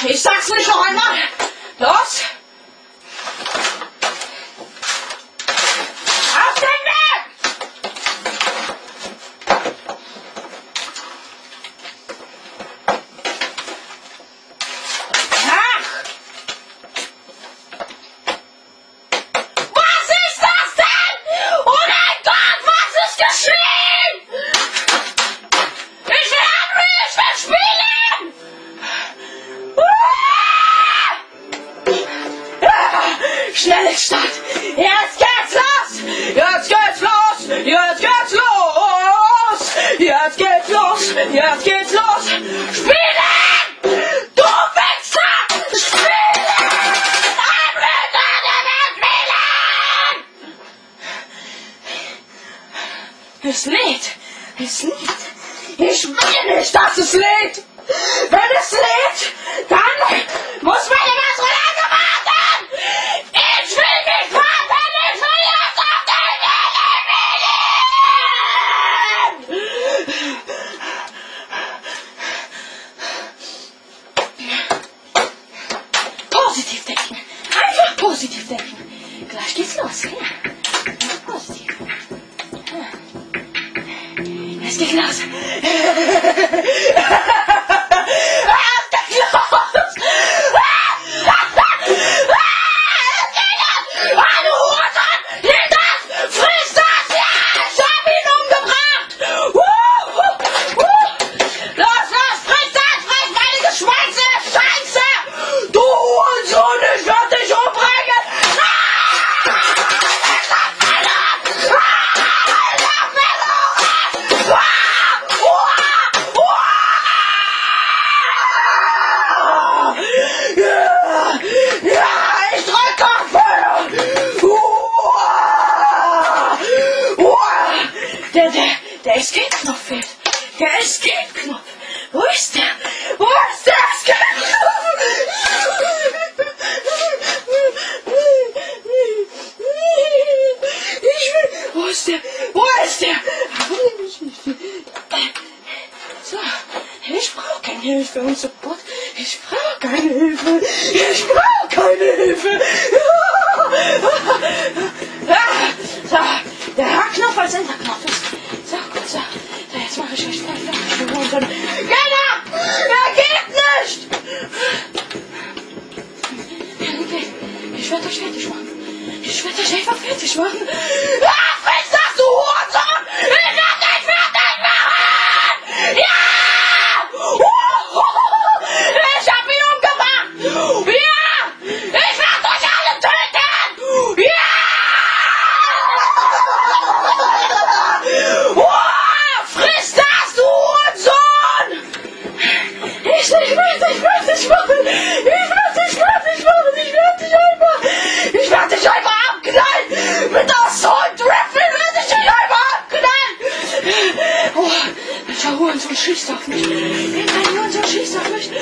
Ich sag's nicht noch einmal. Los! Auf den Weg! Ach! Was ist das denn? Oh mein Gott, was ist geschehen? Ich will Henry, ich will spielen! Schnelle Stadt! Jetzt geht's los! Jetzt geht's los! Jetzt geht's los! Jetzt geht's los! Jetzt geht's los! Spielen! Du Wichser! Spielen! Ein Ritter, der will spielen! Es lädt! Es lädt! Ich will nicht, dass es lädt! Wenn es lädt, dann muss meine Gasolage warten! Ich will nicht warten! Ich will jetzt auf den Willen! Positiv denken! Einfach positiv denken! Gleich geht's los, ja? Positiv. Es geht los! Der Escape-Knopf fehlt. Der Escape-Knopf. Wo ist der? Wo ist der Escape-Knopf? Wo ist der? Wo ist der? So, ich brauche keine Hilfe und Support. Ich brauche keine Hilfe. Ich brauche keine Hilfe. So, der H-Knopf als Enterknopf ist. So, gut, so. Jetzt mache ich euch fertig. Genau! Er geht nicht! Ich werde euch fertig machen. Ich werde euch einfach fertig machen. Ah, friss das, du Hurensohn! Ich werde dich fertig machen! Ja! Ich hab ihn umgebracht! Ja! Ich werde euch alle töten! Ja! Friss das, du Hurensohn! Ich werde dich fertig machen! Ich werde dich einfach abknallen! Mit der Assault Rifle werde ich dich einfach abknallen! Oh, welcher Hurensohn schießt auf mich? Irgendein Hurensohn schießt auf mich! Ja!